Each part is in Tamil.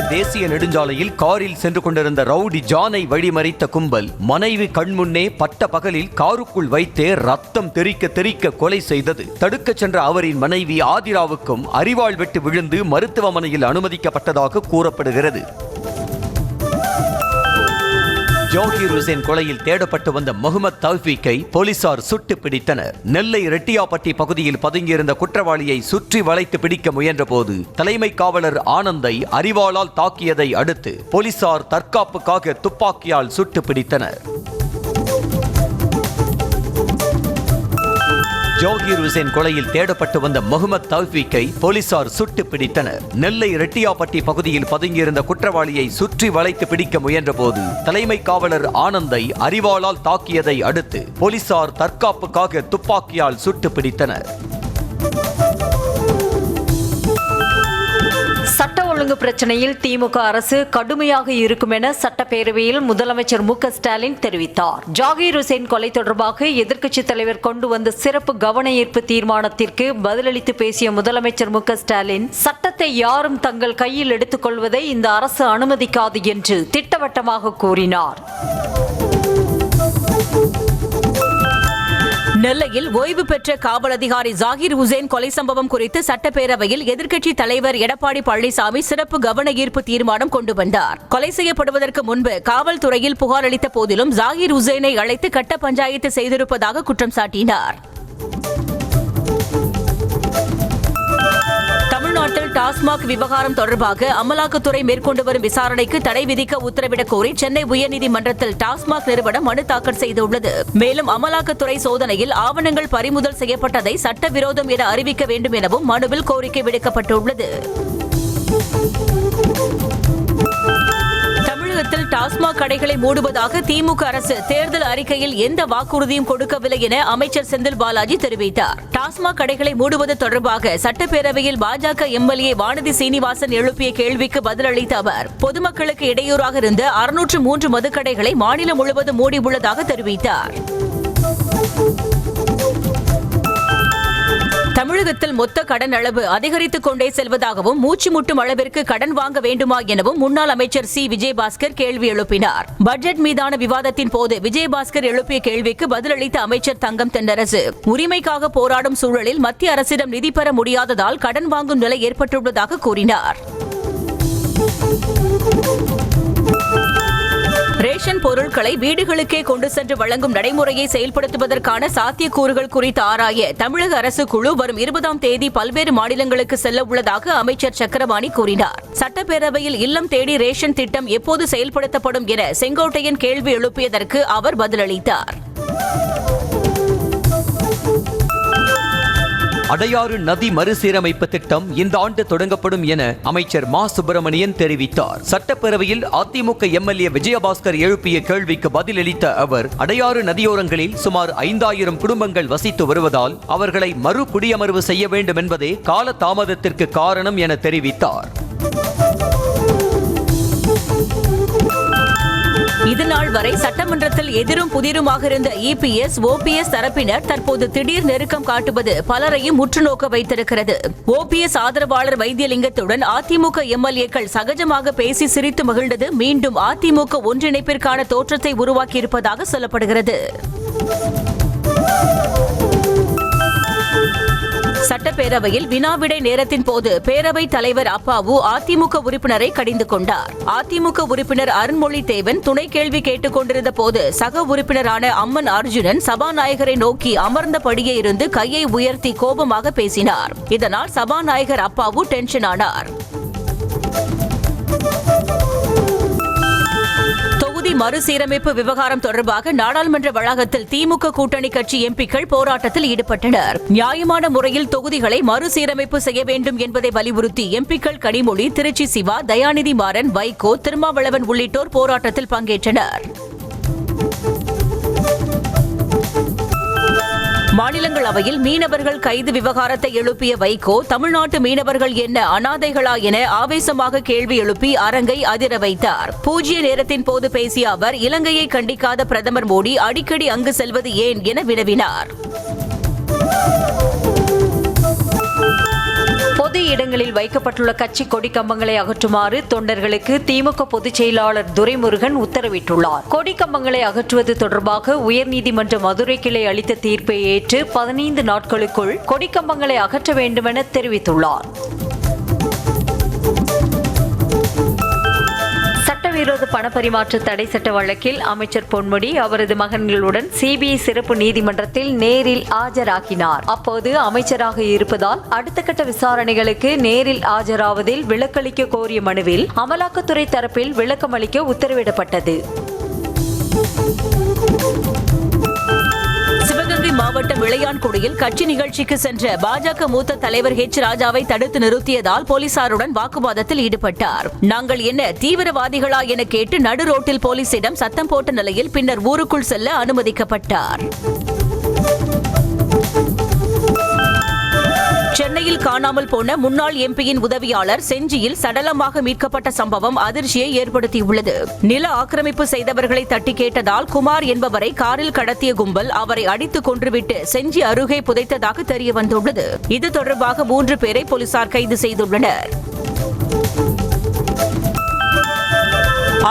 தேசிய நெடுஞ்சாலையில் காரில் சென்று கொண்டிருந்த ரவுடி ஜானை வழிமறித்த கும்பல் மனைவி கண்முன்னே பட்ட பகலில் காருக்குள் வைத்தே ரத்தம் தெறிக்க தெறிக்க கொலை செய்தது. தடுக்கச் சென்ற அவரின் மனைவி ஆதிராவுக்கும் அரிவாள் வெட்டு விழுந்து மருத்துவமனையில் அனுமதிக்கப்பட்டதாக கூறப்படுகிறது. ஜாகீர் ஹுசேன் கொலையில் தேடப்பட்டு வந்த முகமது தௌஃபீக்கை போலீசார் சுட்டு பிடித்தனர். நெல்லை ரெட்டியாப்பட்டி பகுதியில் பதுங்கியிருந்த குற்றவாளியை சுற்றி வளைத்து பிடிக்க முயன்ற போது தலைமை காவலர் ஆனந்தை அரிவாளால் தாக்கியதை அடுத்து போலீசார் தற்காப்புக்காக துப்பாக்கியால் சுட்டு பிடித்தனர். ஜாகீர் ஹுசேன் கொலையில் தேடப்பட்டு வந்த முகமது தௌஃபீக்கை போலீசார் சுட்டு பிடித்தனர். நெல்லை ரெட்டியாப்பட்டி பகுதியில் பதுங்கியிருந்த குற்றவாளியை சுற்றி வளைத்து பிடிக்க முயன்ற போது தலைமை காவலர் ஆனந்தை அரிவாளால் தாக்கியதை அடுத்து போலீசார் தற்காப்புக்காக துப்பாக்கியால் சுட்டு பிடித்தனர். சட்ட ஒழுங்கு பிரச்சனையில் திமுக அரசு கடுமையாக இருக்கும் என சட்டப்பேரவையில் முதலமைச்சர் மு.க.ஸ்டாலின் தெரிவித்தார். ஜாகீர் ஹுசேன் கொலை தொடர்பாக எதிர்க்கட்சித் தலைவர் கொண்டு வந்த சிறப்பு கவன ஈர்ப்பு தீர்மானத்திற்கு பதிலளித்து பேசிய முதலமைச்சர் மு.க.ஸ்டாலின் சட்டத்தை யாரும் தங்கள் கையில் எடுத்துக் கொள்வதை இந்த அரசு அனுமதிக்காது என்று திட்டவட்டமாக கூறினார். நெல்லையில் ஓய்வு பெற்ற காவல் அதிகாரி ஜாகீர் ஹுசேன் கொலை சம்பவம் குறித்து சட்டப்பேரவையில் எதிர்க்கட்சித் தலைவர் எடப்பாடி பழனிசாமி சிறப்பு கவன ஈர்ப்பு தீர்மானம் கொண்டு வந்தார். கொலை செய்யப்படுவதற்கு முன்பு காவல்துறையில் புகார் அளித்த போதிலும் ஜாகீர் ஹுசேனை அழைத்து கட்ட பஞ்சாயத்து செய்திருப்பதாக குற்றம் சாட்டினார். தமிழ்நாட்டில் டாஸ்மாக் விவகாரம் தொடர்பாக அமலாக்கத்துறை மேற்கொண்டு வரும் விசாரணைக்கு தடை விதிக்க உத்தரவிடக் கோரி சென்னை உயர்நீதிமன்றத்தில் டாஸ்மாக் நிறுவனம் மனு தாக்கல் செய்துள்ளது. மேலும் அமலாக்கத்துறை சோதனையில் ஆவணங்கள் பறிமுதல் செய்யப்பட்டதை சட்டவிரோதம் என அறிவிக்க வேண்டும் எனவும் மனுவில் கோரிக்கை விடுக்கப்பட்டுள்ளது. தமிழகத்தில் டாஸ்மாக் கடைகளை மூடுவதாக திமுக அரசு தேர்தல் அறிக்கையில் எந்த வாக்குறுதியும் கொடுக்கவில்லை என அமைச்சர் செந்தில் பாலாஜி தெரிவித்தார். டாஸ்மாக் கடைகளை மூடுவது தொடர்பாக சட்டப்பேரவையில் பாஜக எம்எல்ஏ வானதி சீனிவாசன் எழுப்பிய கேள்விக்கு பதிலளித்த அவர் பொதுமக்களுக்கு இடையூறாக இருந்த 603 மதுக்கடைகளை மாநிலம் முழுவதும் மூடியுள்ளதாக தெரிவித்தார். தமிழகத்தில் மொத்த கடன் அளவு அதிகரித்துக் கொண்டே செல்வதாகவும் மூச்சு முட்டும் அளவிற்கு கடன் வாங்க வேண்டுமா எனவும் முன்னாள் அமைச்சர் சி விஜயபாஸ்கர் கேள்வி எழுப்பினார். பட்ஜெட் மீதான விவாதத்தின் போது விஜயபாஸ்கர் எழுப்பிய கேள்விக்கு பதிலளித்த அமைச்சர் தங்கம் தென்னரசு உரிமைக்காக போராடும் சூழலில் மத்திய அரசிடம் நிதி பெற முடியாததால் கடன் வாங்கும் நிலை ஏற்பட்டுள்ளதாக கூறினார். ரேஷன் பொருட்களை வீடுகளுக்கே கொண்டு சென்று வழங்கும் நடைமுறையை செயல்படுத்துவதற்கான சாத்தியக்கூறுகள் குறித்து ஆராய தமிழக அரசு குழு வரும் 20ஆம் தேதி பல்வேறு மாநிலங்களுக்கு செல்ல உள்ளதாக அமைச்சர் சக்கரபாணி கூறினார். சட்டப்பேரவையில் இல்லம் தேடி ரேஷன் திட்டம் எப்போது செயல்படுத்தப்படும் என செங்கோட்டையன் கேள்வி எழுப்பியதற்கு அவர் பதிலளித்தார். அடையாறு நதி மறுசீரமைப்பு திட்டம் இந்த ஆண்டு தொடங்கப்படும் என அமைச்சர் மா சுப்பிரமணியன் தெரிவித்தார். சட்டப்பேரவையில் அதிமுக எம்எல்ஏ விஜயபாஸ்கர் எழுப்பிய கேள்விக்கு பதிலளித்த அவர் அடையாறு நதியோரங்களில் சுமார் 5000 குடும்பங்கள் வசித்து வருவதால் அவர்களை மறு குடியமர்வு செய்ய வேண்டும் என்பதே கால தாமதத்திற்கு காரணம் என தெரிவித்தார். இதுநாள் வரை சட்டமன்றத்தில் எதிரும் புதிருமாக இருந்த இபிஎஸ் ஓபிஎஸ் தரப்பினர் தற்போது திடீர் நெருக்கம் காட்டுவது பலரையும் உற்றுநோக்க வைத்திருக்கிறது. ஓபிஎஸ் ஆதரவாளர் வைத்தியலிங்கத்துடன் அதிமுக எம்எல்ஏக்கள் சகஜமாக பேசி சிரித்து மகிழ்ந்தது மீண்டும் அதிமுக ஒன்றிணைப்பிற்கான தோற்றத்தை உருவாக்கியிருப்பதாக சொல்லப்படுகிறது. சட்டப்பேரவையில் வினாவிடை நேரத்தின் போது பேரவைத் தலைவர் அப்பாவு அதிமுக உறுப்பினரை கடிந்து கொண்டார். அதிமுக உறுப்பினர் அருண்மொழி தேவன் துணை கேள்வி கேட்டுக் கொண்டிருந்த போது சக உறுப்பினரான அம்மன் அர்ஜுனன் சபாநாயகரை நோக்கி அமர்ந்தபடியே இருந்து கையை உயர்த்தி கோபமாக பேசினார். இதனால் சபாநாயகர் அப்பாவு டென்ஷன் ஆனார். மறுசீரமைப்பு விவகாரம் தொடர்பாக நாடாளுமன்ற வளாகத்தில் திமுக கூட்டணி கட்சி எம்பிக்கள் போராட்டத்தில் ஈடுபட்டனர். நியாயமான முறையில் தொகுதிகளை மறுசீரமைப்பு செய்ய வேண்டும் என்பதை வலியுறுத்தி எம்பிக்கள் கனிமொழி, திருச்சி சிவா, தயாநிதி மாறன், வைகோ, திருமாவளவன் உள்ளிட்டோர் போராட்டத்தில் பங்கேற்றனர். மாநிலங்களவையில் மீனவர்கள் கைது விவகாரத்தை எழுப்பிய வைகோ தமிழ்நாட்டு மீனவர்கள் என்ன அனாதைகளா என ஆவேசமாக கேள்வி எழுப்பி அரங்கை அதிர வைத்தார். பூஜ்ய நேரத்தின் போது பேசிய அவர் இலங்கையை கண்டிக்காத பிரதமர் மோடி அடிக்கடி அங்கு செல்வது ஏன் என வினவினார். பொது இடங்களில் வைக்கப்பட்டுள்ள கட்சி கொடி கம்பங்களை அகற்றுமாறு தொண்டர்களுக்கு திமுக பொதுச் செயலாளர் துரைமுருகன் உத்தரவிட்டுள்ளார். கொடி கம்பங்களை அகற்றுவது தொடர்பாக உயர்நீதிமன்ற மதுரை கிளை அளித்த தீர்ப்பை ஏற்று 15 நாட்களுக்குள் கொடி கம்பங்களை அகற்ற வேண்டுமென தெரிவித்துள்ளார். சட்டவிரோத பணப்பரிமாற்ற தடை சட்ட வழக்கில் அமைச்சர் பொன்முடி அவரது மகன்களுடன் சிபிஐ சிறப்பு நீதிமன்றத்தில் நேரில் ஆஜராகினார். அப்போது அமைச்சராக இருப்பதால் அடுத்த கட்ட விசாரணைகளுக்கு நேரில் ஆஜராவதில் விலக்களிக்க கோரிய மனுவில் அமலாக்கத்துறை தரப்பில் விளக்கமளிக்க உத்தரவிடப்பட்டது. சிவகங்கை மாவட்டம் இளையான்குடியில் கட்சி நிகழ்ச்சிக்கு சென்ற பாஜக மூத்த தலைவர் ஹெச் ராஜாவை தடுத்து நிறுத்தியதால் போலீசாருடன் வாக்குவாதத்தில் ஈடுபட்டார். நாங்கள் என்ன தீவிரவாதிகளா என கேட்டு நடு ரோட்டில் போலீசிடம் சத்தம் போட்ட நிலையில் பின்னர் ஊருக்குள் செல்ல அனுமதிக்கப்பட்டார். சென்னையில் காணாமல் போன முன்னாள் எம்பியின் உதவியாளர் செஞ்சியில் சடலமாக மீட்கப்பட்ட சம்பவம் அதிர்ச்சியை ஏற்படுத்தியுள்ளது. நில ஆக்கிரமிப்பு செய்தவர்களை தட்டி கேட்டதால் குமார் என்பவரை காரில் கடத்திய கும்பல் அவரை அடித்துக் கொன்றுவிட்டு செஞ்சி அருகே புதைத்ததாக தெரியவந்துள்ளது. இது தொடர்பாக 3 பேரை போலீசார் கைது செய்துள்ளனர்.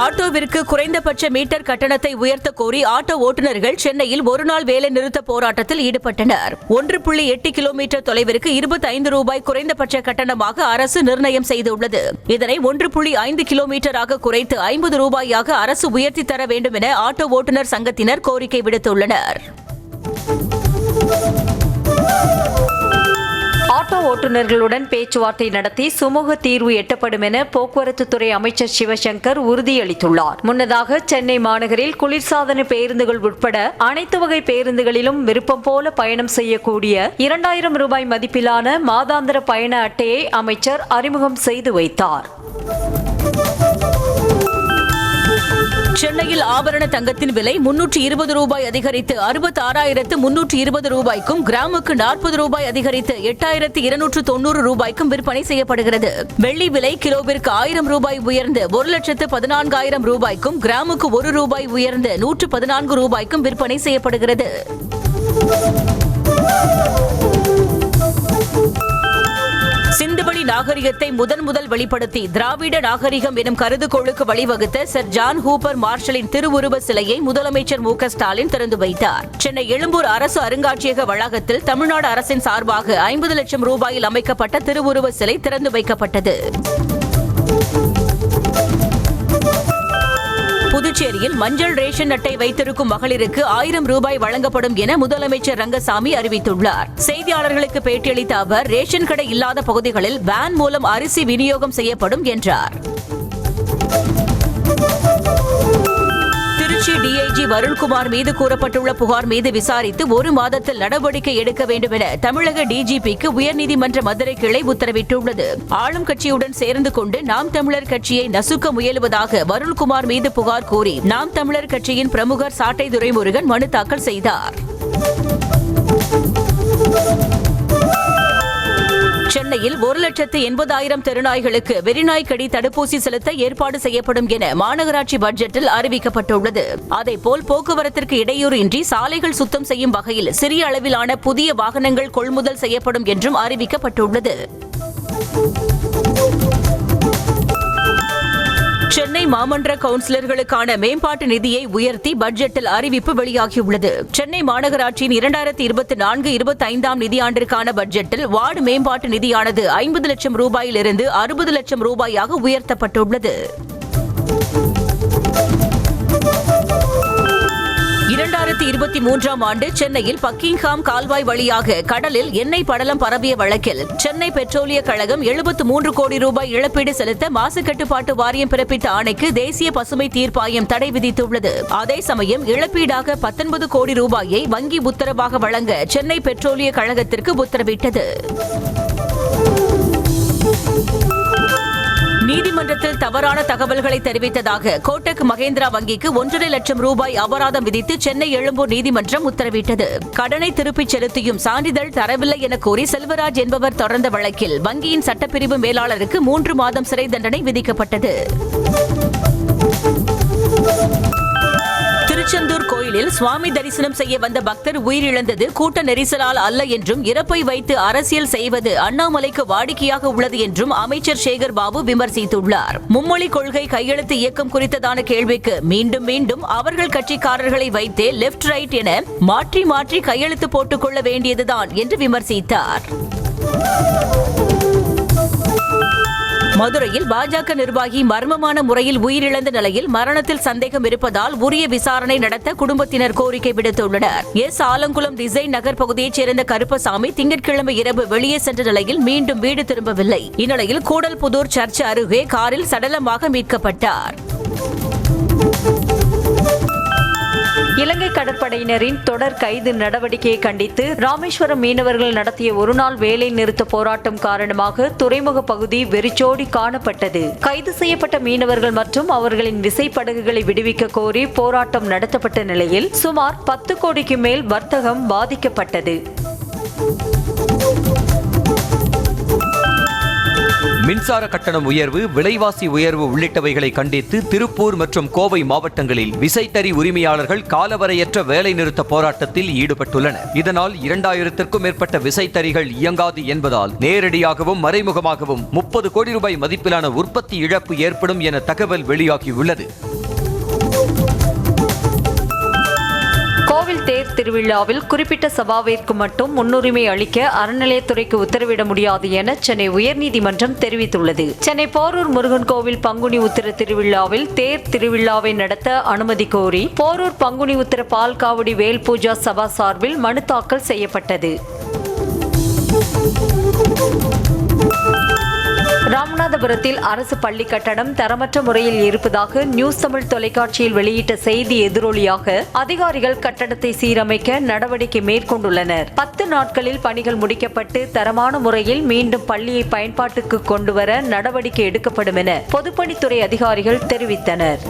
ஆட்டோவிற்கு குறைந்தபட்ச மீட்டர் கட்டணத்தை உயர்த்த கோரி ஆட்டோ ஓட்டுநர்கள் சென்னையில் ஒருநாள் வேலை நிறுத்த போராட்டத்தில் ஈடுபட்டனர். 1.8 கிலோமீட்டர் தொலைவிற்கு 25 ரூபாய் குறைந்தபட்ச கட்டணமாக அரசு நிர்ணயம் செய்துள்ளது. இதனை 1.5 கிலோமீட்டராக குறைத்து 50 ரூபாயாக அரசு உயர்த்தி தர வேண்டும் என ஆட்டோ ஓட்டுநர் சங்கத்தினர் கோரிக்கை விடுத்துள்ளனர். ஆட்டோ ஓட்டுநர்களுடன் பேச்சுவார்த்தை நடத்தி சுமூக தீர்வு எட்டப்படும் என போக்குவரத்து துறை அமைச்சர் சிவசங்கர் உறுதியளித்துள்ளார். முன்னதாக சென்னை மாநகரில் குளிர்சாதன பேருந்துகள் உட்பட அனைத்து வகை பேருந்துகளிலும் விருப்பம் போல பயணம் செய்யக்கூடிய 2000 ரூபாய் மதிப்பிலான மாதாந்திர பயண அட்டையை அமைச்சர் அறிமுகம் செய்து வைத்தார். சென்னையில் ஆபரண தங்கத்தின் விலை 320 ரூபாய் அதிகரித்து 66,320 ரூபாய்க்கும், கிராமுக்கு 40 ரூபாய் அதிகரித்து 8,290 ரூபாய்க்கும் விற்பனை செய்யப்படுகிறது. வெள்ளி விலை கிலோவிற்கு 1000 ரூபாய் உயர்ந்து 1,14,000 ரூபாய்க்கும், கிராமுக்கு 1 ரூபாய் உயர்ந்து 114 ரூபாய்க்கும் விற்பனை செய்யப்படுகிறது. சிந்துவெளி நாகரிகத்தை முதல் வெளிப்படுத்தி திராவிட நாகரிகம் எனும் கருதுகோளுக்கு வழிவகுத்த சர் ஜான் ஹூப்பர் மார்ஷலின் திருவுருவ சிலையை முதலமைச்சர் மு.க. ஸ்டாலின் திறந்து வைத்தார். சென்னை எழும்பூர் அரசு அருங்காட்சியக வளாகத்தில் தமிழ்நாடு அரசின் சார்பாக 50 லட்சம் ரூபாயில் அமைக்கப்பட்ட திருவுருவ சிலை திறந்து வைக்கப்பட்டது. புதுச்சேரியில் மஞ்சள் ரேஷன் அட்டை வைத்திருக்கும் மகளிருக்கு 1000 ரூபாய் வழங்கப்படும் என முதலமைச்சர் ரங்கசாமி அறிவித்துள்ளார். செய்தியாளர்களுக்கு பேட்டியளித்த அவர், ரேஷன் கடை இல்லாத பகுதிகளில் வேன் மூலம் அரிசி விநியோகம் செய்யப்படும் என்றார். திருச்சி டிஐஜி வருண்குமார் மீது கூறப்பட்டுள்ள புகார் மீது விசாரித்து 1 மாதத்தில் நடவடிக்கை எடுக்க வேண்டும் என தமிழக டிஜிபிக்கு உயர்நீதிமன்ற மதுரை கிளை உத்தரவிட்டுள்ளது. ஆளும் கட்சியுடன் சேர்ந்து கொண்டு நாம் தமிழர் கட்சியை நசுக்க முயலுவதாக வருண்குமார் மீது புகார் கூறி நாம் தமிழர் கட்சியின் பிரமுகர் சாட்டை துரைமுருகன் மனு தாக்கல் செய்தார். சென்னையில் 1,80,000 தெருநாய்களுக்கு வெறிநாய் கடி தடுப்பூசி செலுத்த ஏற்பாடு செய்யப்படும் என மாநகராட்சி பட்ஜெட்டில் அறிவிக்கப்பட்டுள்ளது. அதேபோல் போக்குவரத்திற்கு இடையூறு இன்றி சாலைகள் சுத்தம் செய்யும் வகையில் சிறிய அளவிலான புதிய வாகனங்கள் கொள்முதல் செய்யப்படும் என்றும் அறிவிக்கப்பட்டுள்ளது. சென்னை மாமன்ற கவுன்சிலர்களுக்கான மேம்பாட்டு நிதியை உயர்த்தி பட்ஜெட்டில் அறிவிப்பு வெளியாகியுள்ளது. சென்னை மாநகராட்சியின் 2024-25 நிதியாண்டிற்கான பட்ஜெட்டில் வார்டு மேம்பாட்டு நிதியானது 50 லட்சம் ரூபாயிலிருந்து 60 லட்சம் ரூபாயாக உயர்த்தப்பட்டுள்ளது. 2023ஆம் ஆண்டு சென்னையில் பக்கிங்ஹாம் கால்வாய் வழியாக கடலில் எண்ணெய் படலம் பரவிய வழக்கில் சென்னை பெட்ரோலிய கழகம் 73 கோடி ரூபாய் இழப்பீடு செலுத்த மாசு கட்டுப்பாட்டு வாரியம் பிறப்பித்த ஆணைக்கு தேசிய பசுமை தீர்ப்பாயம் தடை விதித்துள்ளது. அதே சமயம் இழப்பீடாக 19 கோடி ரூபாயை வங்கி உத்தரவாக வழங்க சென்னை பெட்ரோலிய கழகத்திற்கு உத்தரவிட்டது. நீதிமன்றத்தில் தவறான தகவல்களை தெரிவித்ததாக கோட்டக் மகேந்திரா வங்கிக்கு 1.5 லட்சம் ரூபாய் அபராதம் விதித்து சென்னை எழும்பூர் நீதிமன்றம் உத்தரவிட்டது. கடனை திருப்பிச் செலுத்தியும் சான்றிதழ் தரவில்லை என கூறி செல்வராஜ் என்பவர் தொடர்ந்த வழக்கில் வங்கியின் சட்டப்பிரிவு மேலாளருக்கு 3 மாதம் சிறை தண்டனை விதிக்கப்பட்டது. திருச்செந்தூர் கோயிலில் சுவாமி தரிசனம் செய்ய வந்த பக்தர் உயிரிழந்தது கூட்ட நெரிசலால் அல்ல என்றும் இறப்பை வைத்து அரசியல் செய்வது அண்ணாமலைக்கு வாடிக்கையாக உள்ளது என்றும் அமைச்சர் சேகர் பாபு விமர்சித்துள்ளார். மும்மொழி கொள்கை கையெழுத்து இயக்கம் குறித்ததான கேள்விக்கு மீண்டும் மீண்டும் அவர்கள் கட்சிக்காரர்களை வைத்தே லெப்ட் ரைட் என மாற்றி மாற்றி கையெழுத்து போட்டுக் கொள்ள வேண்டியதுதான் என்று விமர்சித்தார். மதுரையில் பாஜக நிர்வாகி மர்மமான முறையில் உயிரிழந்த நிலையில் மரணத்தில் சந்தேகம் இருப்பதால் உரிய விசாரணை நடத்த குடும்பத்தினர் கோரிக்கை விடுத்துள்ளனர். ஆலங்குளம் டிசைன் நகர் பகுதியைச் சேர்ந்த கருப்பசாமி திங்கட்கிழமை இரவு வெளியே சென்ற நிலையில் மீண்டும் வீடு திரும்பவில்லை. இந்நிலையில் கூடல்புதூர் சர்ச் அருகே காரில் சடலமாக மீட்கப்பட்டார். இலங்கை கடற்படையினரின் தொடர் கைது நடவடிக்கையை கண்டித்து ராமேஸ்வரம் மீனவர்கள் நடத்திய ஒருநாள் வேலை நிறுத்த போராட்டம் காரணமாக துறைமுக பகுதி வெறிச்சோடி காணப்பட்டது. கைது செய்யப்பட்ட மீனவர்கள் மற்றும் அவர்களின் விசைப்படகுகளை விடுவிக்க கோரி போராட்டம் நடத்தப்பட்ட நிலையில் சுமார் 10 கோடிக்கு மேல் வர்த்தகம் பாதிக்கப்பட்டது. மின்சார கட்டணம் உயர்வு, விலைவாசி உயர்வு உள்ளிட்டவைகளை கண்டித்து திருப்பூர் மற்றும் கோவை மாவட்டங்களில் விசைத்தறி உரிமையாளர்கள் காலவரையற்ற வேலைநிறுத்த போராட்டத்தில் ஈடுபட்டுள்ளனர். இதனால் 2000த்திற்கும் மேற்பட்ட விசைத்தறிகள் இயங்காது என்பதால் நேரடியாகவும் மறைமுகமாகவும் 30 கோடி ரூபாய் மதிப்பிலான உற்பத்தி இழப்பு ஏற்படும் என தகவல் வெளியாகியுள்ளது. கோவில் தேர் திருவிழாவில் குறிப்பிட்ட சபாவிற்கு மட்டும் முன்னுரிமை அளிக்க அறநிலையத்துறைக்கு உத்தரவிட முடியாது என சென்னை உயர்நீதிமன்றம் தெரிவித்துள்ளது. சென்னை போரூர் முருகன் கோவில் பங்குனி உத்திர திருவிழாவில் தேர் திருவிழாவை நடத்த அனுமதி கோரி போரூர் பங்குனி உத்திர பால்காவடி வேல் பூஜா சபா சார்பில் மனு தாக்கல் செய்யப்பட்டது. ராமநாதபுரத்தில் அரசு பள்ளி கட்டடம் தரமற்ற முறையில் இருப்பதாக நியூஸ் தமிழ் தொலைக்காட்சியில் வெளியிட்ட செய்தி எதிரொலியாக அதிகாரிகள் கட்டடத்தை சீரமைக்க நடவடிக்கை மேற்கொண்டுள்ளனர். 10 நாட்களில் பணிகள் முடிக்கப்பட்டு தரமான முறையில் மீண்டும் பள்ளியை பயன்பாட்டுக்கு கொண்டுவர நடவடிக்கை எடுக்கப்படும் என பொதுப்பணித்துறை அதிகாரிகள் தெரிவித்தனர்.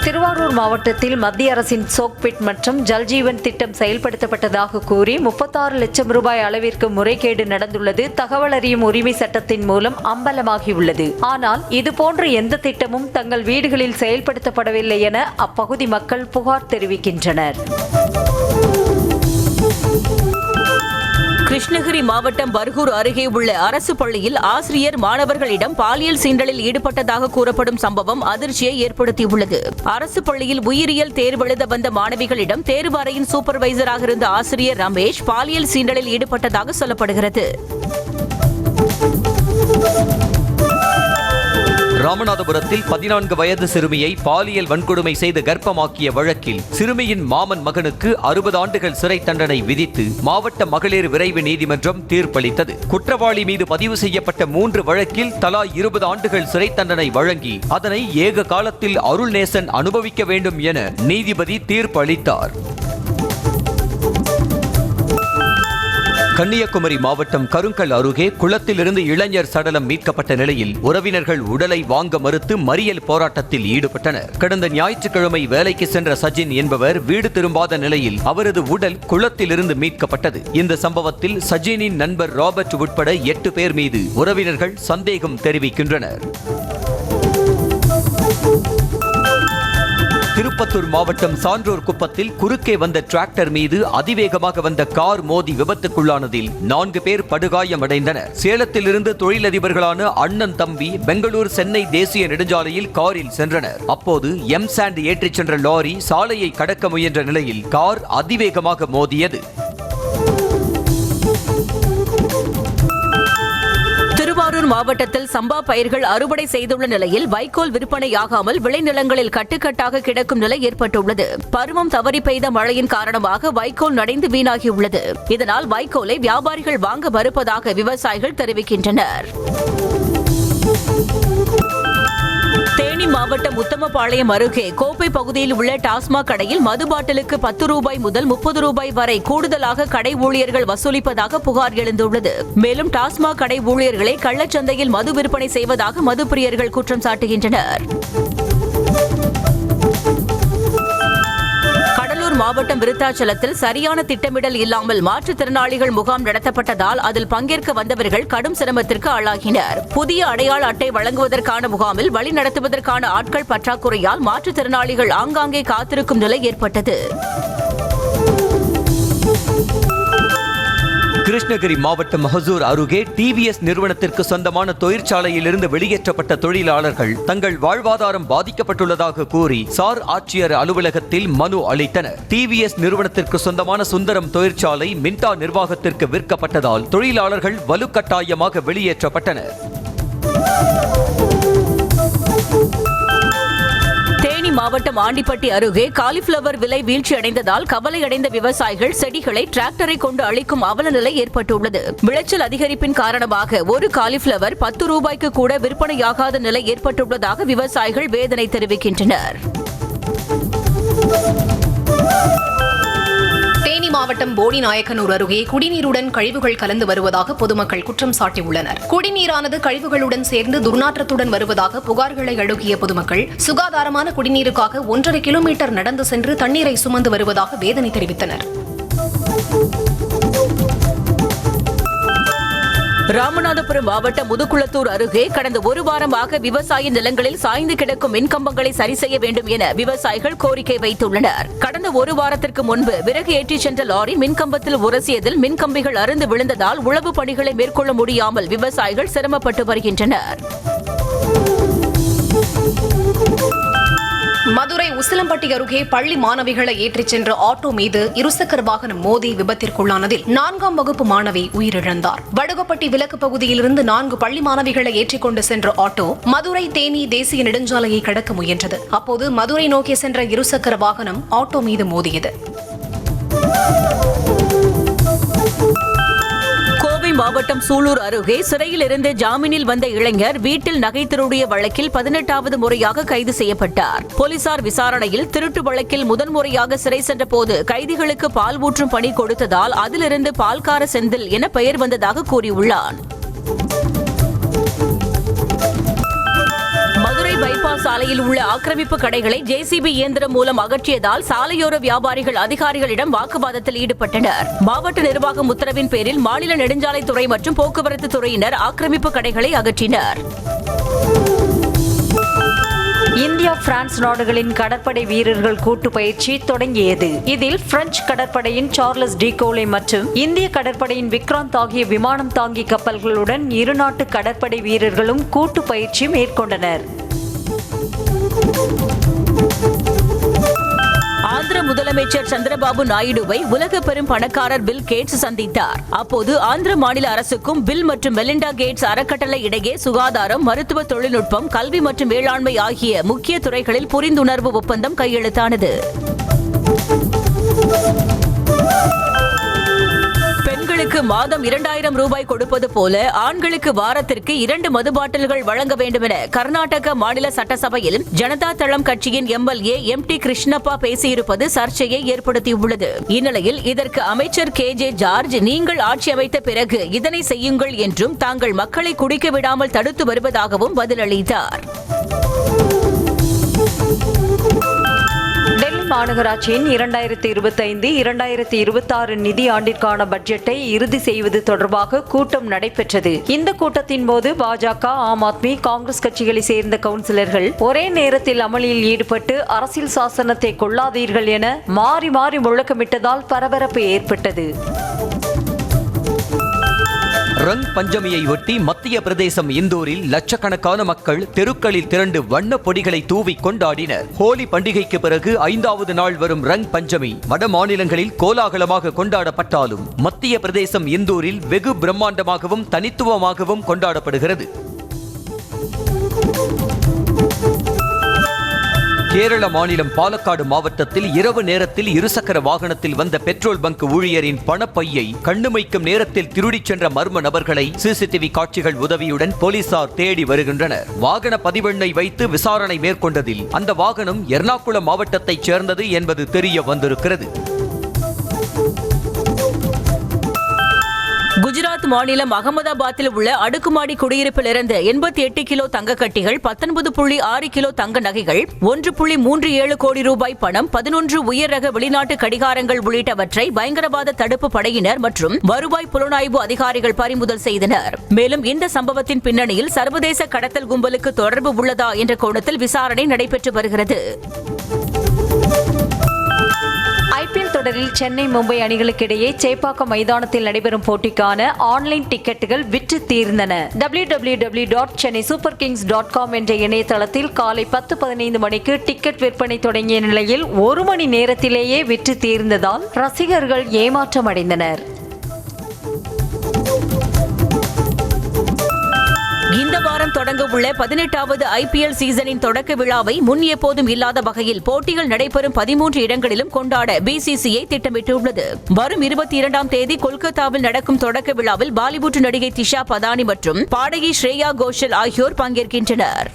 திருவாரூர் மாவட்டத்தில் மத்திய அரசின் சோக்பிட் மற்றும் ஜல்ஜீவன் திட்டம் செயல்படுத்தப்பட்டதாக கூறி 36 லட்சம் ரூபாய் அளவிற்கு முறைகேடு நடந்துள்ளது தகவல் அறியும் உரிமை சட்டத்தின் மூலம் அம்பலமாகியுள்ளது. ஆனால் இதுபோன்ற எந்த திட்டமும் தங்கள் வீடுகளில் செயல்படுத்தப்படவில்லை என அப்பகுதி மக்கள் புகார் தெரிவிக்கின்றனர். கிருஷ்ணகிரி மாவட்டம் பர்கூர் அருகே உள்ள அரசு பள்ளியில் ஆசிரியர் மாணவர்களிடம் பாலியல் சீண்டலில் ஈடுபட்டதாக கூறப்படும் சம்பவம் அதிர்ச்சியை ஏற்படுத்தியுள்ளது. அரசு பள்ளியில் உயிரியல் தேர்வெழுத வந்த மாணவிகளிடம் தேர்வு அறையின் சூப்பர்வைசராக இருந்த ஆசிரியர் ரமேஷ் பாலியல் சீண்டலில் ஈடுபட்டதாக சொல்லப்படுகிறது. ராமநாதபுரத்தில் 14 வயது சிறுமியை பாலியல் வன்கொடுமை செய்து கர்ப்பமாக்கிய வழக்கில் சிறுமியின் மாமன் மகனுக்கு 60 ஆண்டுகள் சிறை தண்டனை விதித்து மாவட்ட மகளிர் விரைவு நீதிமன்றம் தீர்ப்பளித்தது. குற்றவாளி மீது பதிவு செய்யப்பட்ட 3 வழக்கில் தலா 20 ஆண்டுகள் சிறை தண்டனை வழங்கி அதனை ஏக காலத்தில் அருள்நேசன் அனுபவிக்க வேண்டும் என நீதிபதி தீர்ப்பு அளித்தார். கன்னியாகுமரி மாவட்டம் கருங்கல் அருகே குளத்திலிருந்து இளைஞர் சடலம் மீட்கப்பட்ட நிலையில் உறவினர்கள் உடலை வாங்க மறுத்து மறியல் போராட்டத்தில் ஈடுபட்டனர். கடந்த ஞாயிற்றுக்கிழமை வேலைக்கு சென்ற சஜின் என்பவர் வீடு திரும்பாத நிலையில் அவரது உடல் குளத்திலிருந்து மீட்கப்பட்டது. இந்த சம்பவத்தில் சஜினின் நண்பர் ராபர்ட் உட்பட 8 பேர் மீது உறவினர்கள் சந்தேகம் தெரிவிக்கின்றனர். திருப்பத்தூர் மாவட்டம் சான்றோர் குப்பத்தில் குறுக்கே வந்த டிராக்டர் மீது அதிவேகமாக வந்த கார் மோதி விபத்துக்குள்ளானதில் 4 பேர் படுகாயமடைந்தனர். சேலத்திலிருந்து தொழிலதிபர்களான அண்ணன் தம்பி பெங்களூர் சென்னை தேசிய நெடுஞ்சாலையில் காரில் சென்றனர். அப்போது சாண்ட் ஏற்றிச் சென்ற லாரி சாலையை கடக்க முயன்ற நிலையில் கார் அதிவேகமாக மோதியது. திருவாரூர் மாவட்டத்தில் சம்பா பயிர்கள் அறுவடை செய்துள்ள நிலையில் வைக்கோல் விற்பனையாகாமல் விளைநிலங்களில் கட்டுக்கட்டாக கிடக்கும் நிலை ஏற்பட்டுள்ளது. பருவம் தவறி பெய்த மழையின் காரணமாக வைக்கோல் நடைந்து வீணாகியுள்ளது. இதனால் வைக்கோலை வியாபாரிகள் வாங்க மறுப்பதாக விவசாயிகள் தெரிவிக்கின்றனர். தேனி மாவட்டம் உத்தமபாளையம் அருகே கோப்பை பகுதியில் உள்ள டாஸ்மாக் கடையில் மது பாட்டிலுக்கு 10 ரூபாய் முதல் 30 ரூபாய் வரை கூடுதலாக கடை ஊழியர்கள் வசூலிப்பதாக புகார் எழுந்துள்ளது. மேலும் டாஸ்மாக் கடை ஊழியர்களை கள்ளச்சந்தையில் மது விற்பனை செய்வதாக மதுப்பிரியர்கள் குற்றம் சாட்டுகின்றனர். கடலூர் மாவட்டம் விருத்தாச்சலத்தில் சரியான திட்டமிடல் இல்லாமல் மாற்றுத்திறனாளிகள் முகாம் நடத்தப்பட்டதால் அதில் பங்கேற்க வந்தவர்கள் கடும் சிரமத்திற்கு ஆளாகினர். புதிய அடையாள அட்டை வழங்குவதற்கான முகாமில் வழி நடத்துவதற்கான ஆட்கள் பற்றாக்குறையால் மாற்றுத்திறனாளிகள் ஆங்காங்கே காத்திருக்கும் நிலை ஏற்பட்டது. கிருஷ்ணகிரி மாவட்டம் ஹசூர் அருகே டிவிஎஸ் நிறுவனத்திற்கு சொந்தமான தொழிற்சாலையிலிருந்து வெளியேற்றப்பட்ட தொழிலாளர்கள் தங்கள் வாழ்வாதாரம் பாதிக்கப்பட்டுள்ளதாக கூறி சார் ஆட்சியர் அலுவலகத்தில் மனு அளித்தனர். டிவிஎஸ் நிறுவனத்திற்கு சொந்தமான சுந்தரம் தொழிற்சாலை மின்டா நிர்வாகத்திற்கு விற்கப்பட்டதால் தொழிலாளர்கள் வலுக்கட்டாயமாக வெளியேற்றப்பட்டனர். தேனி மாவட்டம் ஆண்டிப்பட்டி அருகே காலிஃபிளவர் விலை வீழ்ச்சியடைந்ததால் கவலையடைந்த விவசாயிகள் செடிகளை டிராக்டரை கொண்டு அழிக்கும் அவல நிலை ஏற்பட்டுள்ளது. விளைச்சல் அதிகரிப்பின் காரணமாக ஒரு காலிஃபிளவர் 10 ரூபாய்க்கு கூட விற்பனையாகாத நிலை ஏற்பட்டுள்ளதாக விவசாயிகள் வேதனை தெரிவிக்கின்றனர். தேனி மாவட்டம் போடிநாயக்கனூர் அருகே குடிநீருடன் கழிவுகள் கலந்து வருவதாக பொதுமக்கள் குற்றம் சாட்டியுள்ளனர். குடிநீரானது கழிவுகளுடன் சேர்ந்து துர்நாற்றத்துடன் வருவதாக புகார்களை அழுகிய பொதுமக்கள் சுகாதாரமான குடிநீருக்காக 1.5 கிலோமீட்டர் நடந்து சென்று தண்ணீரை சுமந்து வருவதாக வேதனை தெரிவித்தனர். ராமநாதபுரம் மாவட்டம் முதுகுளத்தூர் அருகே கடந்த ஒரு வாரமாக விவசாய நிலங்களில் சாய்ந்து கிடக்கும் மின்கம்பங்களை சரி செய்ய வேண்டும் என விவசாயிகள் கோரிக்கை வைத்துள்ளனர். கடந்த ஒரு வாரத்திற்கு முன்பு விறகு ஏற்றிச் சென்ற லாரி மின்கம்பத்தில் உரசியதில் மின்கம்பிகள் அறுந்து விழுந்ததால் உழவு பணிகளை மேற்கொள்ள முடியாமல் விவசாயிகள் சிரமப்பட்டு வருகின்றனர். மதுரை உசிலம்பட்டி அருகே பள்ளி மாணவிகளை ஏற்றிச் சென்ற ஆட்டோ மீது இருசக்கர வாகனம் மோதி விபத்திற்குள்ளானதில் 4ஆம் வகுப்பு மாணவி உயிரிழந்தார். வடுகப்பட்டி விலக்கு பகுதியிலிருந்து 4 பள்ளி மாணவிகளை ஏற்றிக்கொண்டு சென்ற ஆட்டோ மதுரை தேனி தேசிய நெடுஞ்சாலையை கடக்க முயன்றது. அப்போது மதுரை நோக்கி சென்ற இருசக்கர வாகனம் ஆட்டோ மீது மோதியது. மாவட்டம் சூலூர் அருகே சிறையில் இருந்து ஜாமீனில் வந்த இளைஞர் வீட்டில் நகை திருடிய வழக்கில் 18வது முறையாக கைது செய்யப்பட்டார். போலீசார் விசாரணையில் திருட்டு வழக்கில் முதன்முறையாக சிறை சென்ற போது கைதிகளுக்கு பால் ஊற்றும் பணி கொடுத்ததால் அதிலிருந்து பால்கார செந்தில் என பெயர் வந்ததாக கூறியுள்ளார். மதுரை பைபாஸ் சாலையில் உள்ள ஆக்கிரமிப்பு கடைகளை ஜேசிபி இயந்திரம் மூலம் அகற்றியதால் சாலையோர வியாபாரிகள் அதிகாரிகளிடம் வாக்குவாதத்தில் ஈடுபட்டனர். மாவட்ட நிர்வாகம் உத்தரவின் பேரில் மாநில நெடுஞ்சாலைத்துறை மற்றும் போக்குவரத்து துறையினர் ஆக்கிரமிப்பு கடைகளை அகற்றினர். இந்தியா பிரான்ஸ் நாடுகளின் கடற்படை வீரர்கள் கூட்டு பயிற்சி தொடங்கியது. இதில் பிரெஞ்சு கடற்படையின் சார்லஸ் டிகோலே மற்றும் இந்திய கடற்படையின் விக்ராந்த் ஆகிய விமானம் தாங்கி கப்பல்களுடன் இரு நாட்டு கடற்படை வீரர்களும் கூட்டு பயிற்சி மேற்கொண்டனர். ஆந்திர முதலமைச்சர் சந்திரபாபு நாயுடுவை உலக பெரும் பணக்காரர் பில் கேட்ஸ் சந்தித்தார். அப்போது ஆந்திர மாநில அரசுக்கும் பில் மற்றும் மெலிண்டா கேட்ஸ் அறக்கட்டளை இடையே சுகாதாரம், மருத்துவ தொழில்நுட்பம், கல்வி மற்றும் வேளாண்மை ஆகிய முக்கிய துறைகளில் புரிந்துணர்வு ஒப்பந்தம் கையெழுத்தானது. பெண்களுக்கு மாதம் 2000 ரூபாய் கொடுப்பது போல ஆண்களுக்கு வாரத்திற்கு 2 மது பாட்டில்கள் வழங்க வேண்டும் என கர்நாடக மாநில சட்டசபையில் ஜனதா தளம் கட்சியின் எம்எல்ஏ எம்.டி. கிருஷ்ணப்பா பேசியிருப்பது சர்ச்சையை ஏற்படுத்தியுள்ளது. இந்நிலையில் இதற்கு அமைச்சர் கே.ஜே. ஜார்ஜ், நீங்கள் ஆட்சி அமைத்த பிறகு இதனை செய்யுங்கள் என்றும் தாங்கள் மக்களை குடிக்க விடாமல் தடுத்து வருவதாகவும் பதிலளித்தார். டெல்லி மாநகராட்சியின் 2025-2026 நிதி ஆண்டிற்கான பட்ஜெட்டை இறுதி செய்வது தொடர்பாக கூட்டம் நடைபெற்றது. இந்த கூட்டத்தின் போது பாஜக, ஆம் ஆத்மி, காங்கிரஸ் கட்சிகளை சேர்ந்த கவுன்சிலர்கள் ஒரே நேரத்தில் அமளியில் ஈடுபட்டு அரசியல் சாசனத்தை கொள்ளாதீர்கள் என மாறி மாறி முழக்கமிட்டதால் பரபரப்பு ஏற்பட்டது. ரங் பஞ்சமியை ஒட்டி மத்திய பிரதேசம் இந்தூரில் லட்சக்கணக்கான மக்கள் தெருக்களில் திரண்டு வண்ண பொடிகளை தூவி கொண்டாடினர். ஹோலி பண்டிகைக்கு பிறகு 5வது நாள் வரும் ரங் பஞ்சமி வட மாநிலங்களில் கோலாகலமாக கொண்டாடப்பட்டாலும் மத்திய பிரதேசம் இந்தூரில் வெகு பிரம்மாண்டமாகவும் தனித்துவமாகவும் கொண்டாடப்படுகிறது. கேரள மாநிலம் பாலக்காடு மாவட்டத்தில் இரவு நேரத்தில் இருசக்கர வாகனத்தில் வந்த பெட்ரோல் பங்க் ஊழியரின் பணப்பையை கண்ணுமைக்கும் நேரத்தில் திருடிச் சென்ற மர்ம நபர்களை சிசிடிவி காட்சிகள் உதவியுடன் போலீசார் தேடி வருகின்றனர். வாகன பதிவெண்ணை வைத்து விசாரணை மேற்கொண்டதில் அந்த வாகனம் எர்ணாகுளம் மாவட்டத்தைச் சேர்ந்தது என்பது தெரிய வந்திருக்கிறது. குஜராத் மாநிலம் அகமதாபாத்தில் உள்ள அடுக்குமாடி குடியிருப்பிலிருந்து 88 கிலோ தங்க கட்டிகள், 19.6 கிலோ தங்க நகைகள், 1.37 கோடி ரூபாய் பணம், 11 உயர் ரக வெளிநாட்டு கடிகாரங்கள் உள்ளிட்டவற்றை பயங்கரவாத தடுப்பு படையினர் மற்றும் வருவாய் புலனாய்வு அதிகாரிகள் பறிமுதல் செய்தனர். மேலும் இந்த சம்பவத்தின் பின்னணியில் சர்வதேச கடத்தல் கும்பலுக்கு தொடர்பு உள்ளதா என்ற கோணத்தில் விசாரணை நடைபெற்று வருகிறது. ஐபிஎல் தொடரில் சென்னை மும்பை அணிகளுக்கிடையே சேப்பாக்கம் மைதானத்தில் நடைபெறும் போட்டிக்கான ஆன்லைன் டிக்கெட்டுகள் விற்று தீர்ந்தன. www.chennaiSuperKings.com என்ற இணையதளத்தில் காலை 10:15 மணிக்கு டிக்கெட் விற்பனை தொடங்கிய நிலையில் 1 மணி நேரத்திலேயே விற்று தீர்ந்ததால் ரசிகர்கள் ஏமாற்றமடைந்தனர். இந்த வாரம் தொடங்க உள்ள 18வது ஐபிஎல் சீசனின் தொடக்க விழாவை முன் எப்போதும் இல்லாத வகையில் போட்டிகள் நடைபெறும் 13 இடங்களிலும் கொண்டாட பிசிசிஐ திட்டமிட்டுள்ளது. வரும் 22ஆம் தேதி கொல்கத்தாவில் நடக்கும் தொடக்க விழாவில் பாலிவுட் நடிகை திஷா பதானி மற்றும் பாடகி ஸ்ரேயா கோஷல் ஆகியோர் பங்கேற்கின்றனர்.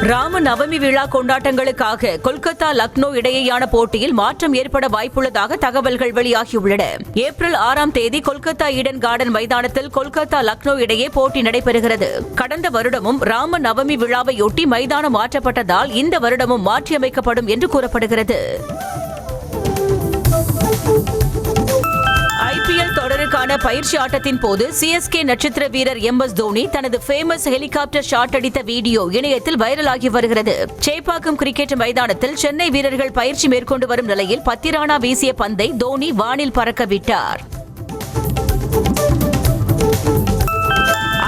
ராம நவமி விழா கொண்டாட்டங்களுக்காக கொல்கத்தா லக்னோ இடையேயான போட்டியில் மாற்றம் ஏற்பட வாய்ப்புள்ளதாக தகவல்கள் வெளியாகியுள்ளன. ஏப்ரல் 6ஆம் தேதி கொல்கத்தா ஈடன் கார்டன் மைதானத்தில் கொல்கத்தா லக்னோ இடையே போட்டி நடைபெறுகிறது. கடந்த வருடமும் ராம நவமி விழாவையொட்டி மைதானம் மாற்றப்பட்டதால் இந்த வருடமும் மாற்றியமைக்கப்படும் என்று கூறப்படுகிறது. ஐபிஎல் தொடருக்கான பயிற்சி ஆட்டத்தின் போது சிஎஸ்கே நட்சத்திர வீரர் MS தோனி தனது ஃபேமஸ் ஹெலிகாப்டர் ஷாட் அடித்த வீடியோ இணையத்தில் வைரலாகி வருகிறது. சேப்பாக்கம் கிரிக்கெட் மைதானத்தில் சென்னை வீரர்கள் பயிற்சி மேற்கொண்டு வரும் நிலையில் பத்திரானா வீசிய பந்தை தோனி வானில் பறக்க விட்டார்.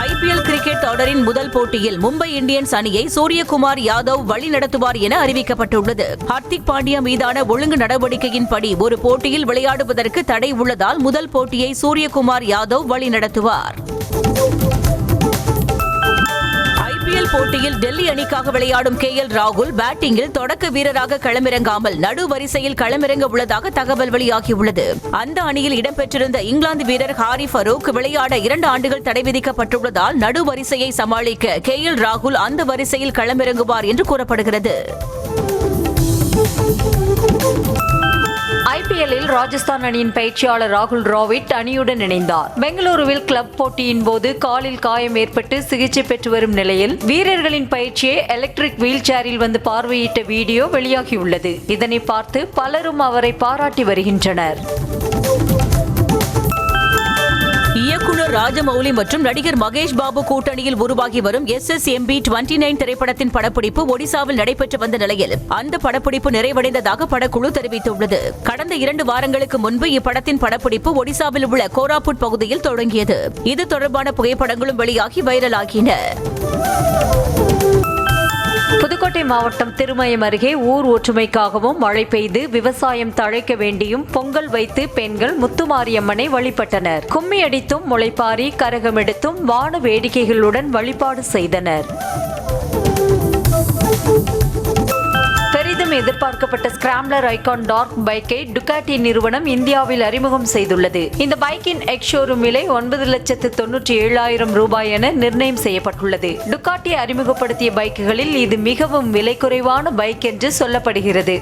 ஐபிஎல் கிரிக்கெட் தொடரின் முதல் போட்டியில் மும்பை இந்தியன்ஸ் அணியை சூரியகுமார் யாதவ் வழிநடத்துவார் என அறிவிக்கப்பட்டுள்ளது. ஹர்திக் பாண்டியா மீதான ஒழுங்கு நடவடிக்கையின்படி ஒரு போட்டியில் விளையாடுவதற்கு தடை உள்ளதால் முதல் போட்டியை சூரியகுமார் யாதவ் வழிநடத்துவார். ஐபிஎல் போட்டியில் டெல்லி அணிக்காக விளையாடும் KL ராகுல் பேட்டிங்கில் தொடக்க வீரராக களமிறங்காமல் நடுவரிசையில் களமிறங்க உள்ளதாக தகவல் வெளியாகியுள்ளது. அந்த அணியில் இடம்பெற்றிருந்த இங்கிலாந்து வீரர் ஹாரி ஃபரூக் விளையாட 2 ஆண்டுகள் தடை விதிக்கப்பட்டுள்ளதால் நடுவரிசையை சமாளிக்க KL ராகுல் அந்த வரிசையில் களமிறங்குவார் என்று கூறப்படுகிறது. ஐபிஎல்லில் ராஜஸ்தான் அணியின் பயிற்சியாளர் ராகுல் டிராவிட் அணியுடன் இணைந்தார். பெங்களூருவில் கிளப் போட்டியின் போது காலில் காயம் ஏற்பட்டு சிகிச்சை பெற்று வரும் நிலையில் வீரர்களின் பயிற்சியை எலக்ட்ரிக் வீல் சேரில் வந்து பார்வையிட்ட வீடியோ வெளியாகியுள்ளது. இதனை பார்த்து பலரும் அவரை பாராட்டி வருகின்றனர். இயக்குனர் ராஜமௌலி மற்றும் நடிகர் மகேஷ் பாபு கூட்டணியில் உருவாகி வரும் SSMB 29 திரைப்படத்தின் படப்பிடிப்பு ஒடிசாவில் நடைபெற்று வந்த நிலையில் அந்த படப்பிடிப்பு நிறைவடைந்ததாக படக்குழு தெரிவித்துள்ளது. கடந்த 2 வாரங்களுக்கு முன்பு இப்படத்தின் படப்பிடிப்பு ஒடிசாவில் உள்ள கோராபுட் பகுதியில் தொடங்கியது. இது தொடர்பான புகைப்படங்களும் வெளியாகி வைரலாகின. புதுக்கோட்டை மாவட்டம் திருமயம் அருகே ஊர் ஒற்றுமைக்காகவும் மழை பெய்து விவசாயம் தழைக்க வேண்டியும் பொங்கல் வைத்து பெண்கள் முத்துமாரியம்மனை வழிபட்டனர். கும்மி அடித்தும் முளைப்பாரி கரகமெடுத்தும் வான வேடிக்கைகளுடன் வழிபாடு செய்தனர். பெரிதும் எதிர்பார்க்கப்பட்ட ஸ்கிராம்ப்ளர் ஐகான் டார்க் பைக்கை டுகாட்டி நிறுவனம் இந்தியாவில் அறிமுகம் செய்துள்ளது. இந்த பைக்கின் எக்ஸ் ஷோரூம் விலை 9,97,000 ரூபாய் என நிர்ணயம் செய்யப்பட்டுள்ளது. டுகாட்டி அறிமுகப்படுத்திய பைக்குகளில் இது மிகவும் விலை குறைவான பைக் என்று சொல்லப்படுகிறது.